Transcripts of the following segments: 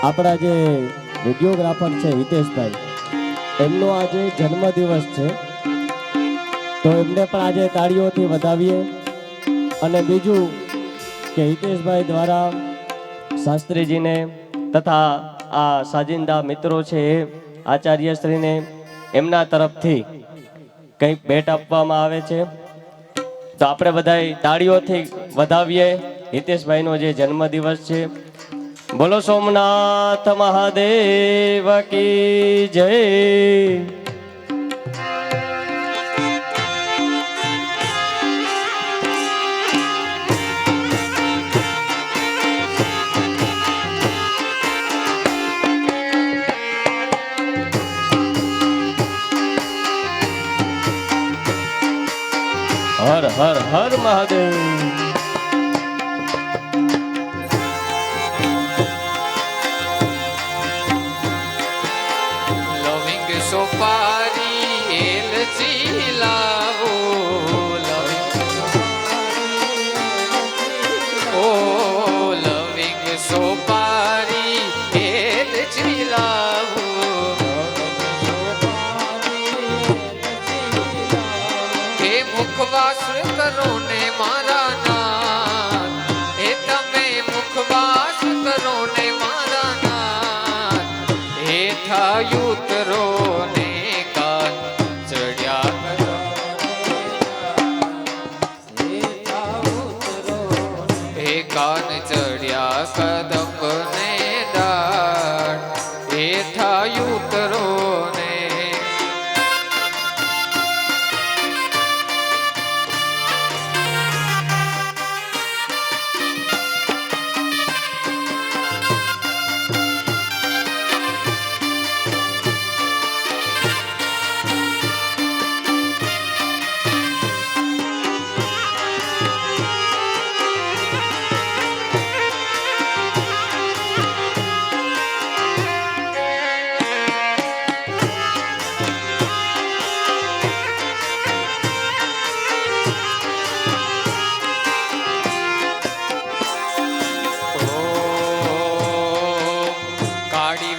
આપણા જે વિડીયોગ્રાફર છે હિતેશભાઈ, એમનો આજે જન્મદિવસ છે, તો એમને પણ આજે તાળીઓથી વધાવીએ. અને બીજું કે હિતેશભાઈ દ્વારા શાસ્ત્રીજીને તથા આ સાજિંદા મિત્રો છે એ આચાર્યશ્રીને એમના તરફથી કંઈક ભેટ આપવામાં આવે છે. તો આપણે બધાય તાળીઓથી વધાવીએ હિતેશભાઈનો જે જન્મદિવસ છે. બોલો સોમનાથ મહાદેવ કી જય. હર હર હર મહાદેવ. સોપારી એલચી લાવો, ઓ લવિંગ સોપારી એલચી લાવો. હે મુખવાસ કરો ને મારા નાથ, હે તમે મુખવાસ કરો ને મારા નાથ. હે થાયું ઉતરો કાન ચડ્યા કદમ ને ડાળ, એ થાયું ઉતરો ને.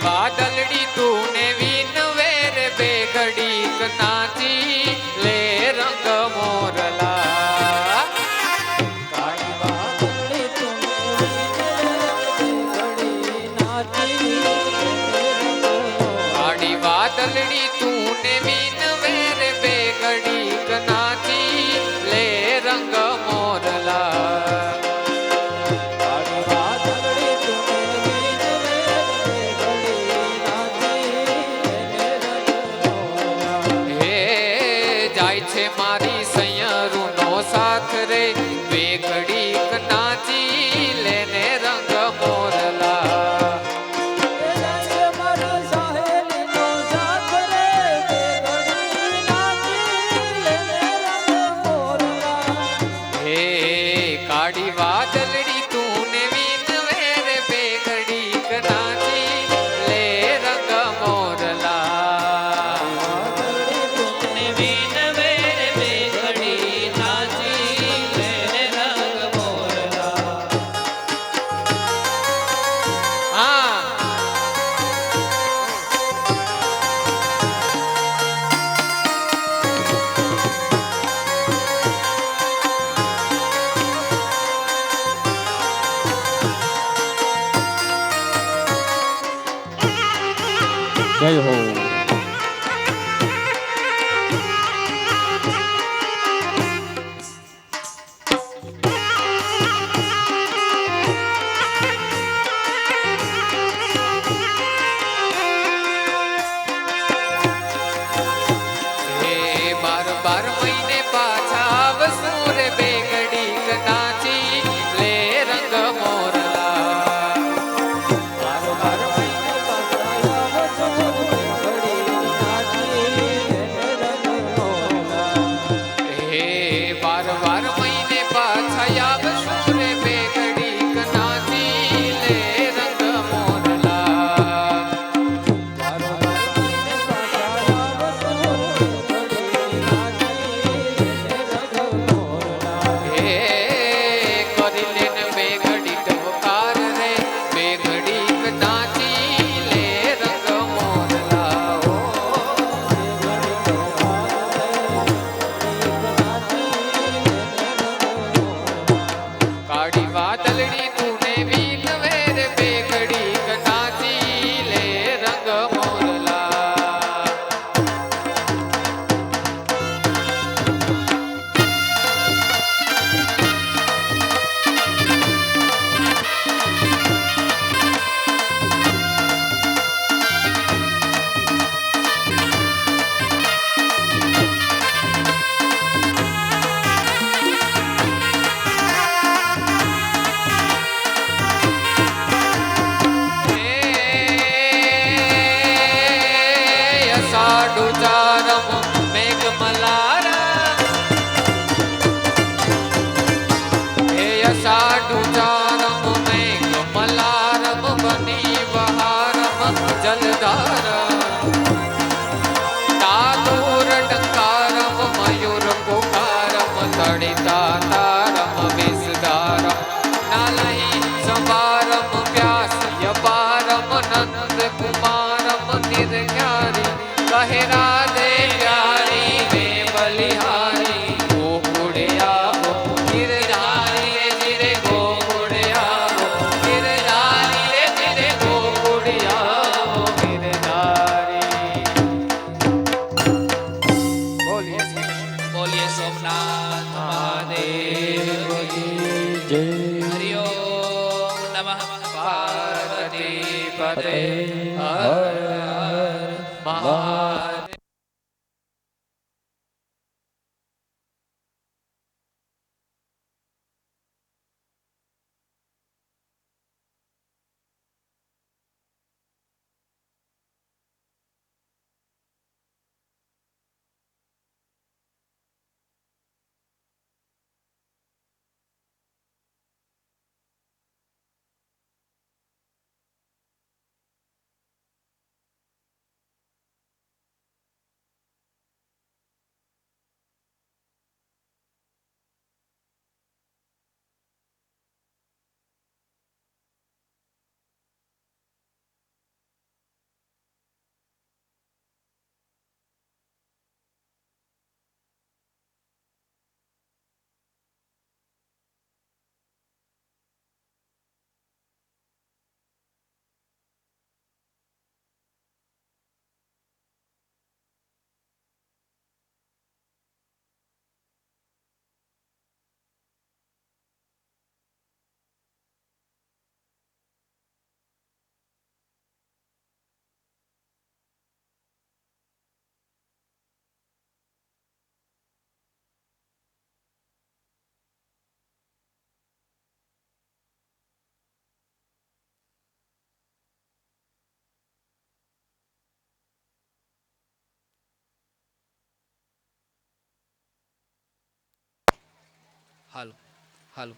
વાદળડી તું ને વિનવે રે બે ઘડીક નાચી લે રંગ મોરલા. કાળી વાદળડી તું ને વિનવે રે બે ઘડીક નાચી લે રંગ મોરલા. જય હો. હે બાર બાર મહિને પાછા આવશું રે બે ઘડીક નાચી લે રંગ મોરલા. બાર બાર મહિને પાછા આવશો રે ઘડીક નાચી રંગ મોરલા. હે બાર બાર મહિને પાછા આવશું રે બે ઘડીક નાચી લે રંગ મોરલા. બાર બાર મહિને પાછા આવશો રે ઘડીક નાચી રંગ મોરલા. હે કરી લેન બે ઘડીક વકાર રે બે ઘડીક નાચી લે રંગ મોરલા. ઓ કાળી વાદળડી તુને વીન વેર બે ઘડીક નાચી લે રંગ મોરલા. સાડું ચારમ મેઘ મલારા. હે સાડું ચારમ મેઘ મલારમ બની બહારમ જલધાર. તાતુર ટંકારમ મયુર પુકારમ તડિતા તારમ વિષધારમ નાલહી સંભારમ વ્યાસ યપારમ નંદ કુમારમ નિર્જ્ઞારી કહે રાધે પ્યારી મે બલિહારી ગોકુળે આવો ગિરધારી રે જીરે ગોકુળે આવો ગિરધારી રે જીરે ગોકુળે આવો ગિરધારી. બોલીએ સોમનાથ મહાદેવ કી જય. હરિ ઓમ નમઃ પાર્વતી પતે હર હર મહાદેવ. હાલો હાલો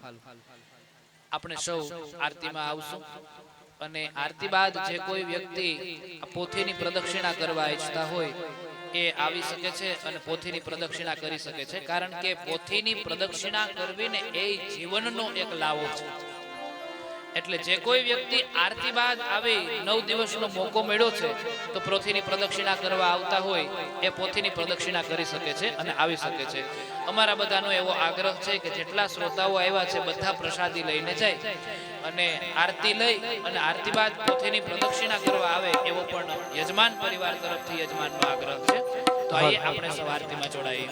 આપણે સૌ આરતીમાં આવશું અને આરતી બાદ જે કોઈ વ્યક્તિ આ પોથીની પ્રદક્ષિણા કરવા ઈચ્છતા હોય એ આવી શકે છે અને પોથીની પ્રદક્ષિણા કરી શકે છે. કારણ કે પોથીની પ્રદક્ષિણા કરવી ને એ જીવનનો એક લાવો છે. એટલે જે કોઈ વ્યક્તિ આરતી બાદ આવી 9 દિવસનો મોકો મળ્યો છે તો પોથીની પ્રદક્ષિણા કરવા આવતા હોય એ પોથીની પ્રદક્ષિણા કરી શકે છે અને આવી શકે છે. અમારા બધાનો એવો આગ્રહ છે કે જેટલા શ્રોતાઓ આવ્યા છે બધા પ્રસાદી લઈને જાય અને આરતી લઈ અને આરતી બાદ પોથીની પ્રદક્ષિણા કરવા આવે એવો પણ યજમાન પરિવાર તરફથી યજમાનનો આગ્રહ છે. તો આઈએ આપણે સૌ આરતીમાં જોડાઈએ.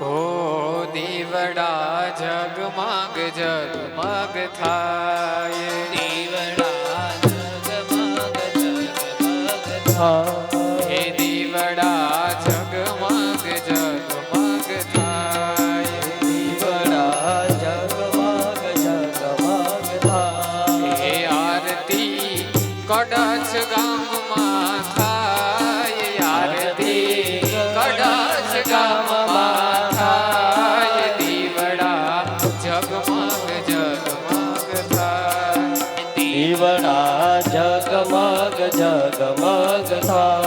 ઓ દીવડા જગમગ જગમગ થાય, દીવડા જગમગ જગમગ થાય. હે દીવડા જગમગ જગમગ થાય, દીવડા જગમગ જગમગ થાય. હે આરતી કડછ ગામમાં થાય, આરતી કડછ ગામમાં થાય, દીવડા જગમગ જગમગ થાય, દીવડા જગમગ જગમગ થાય.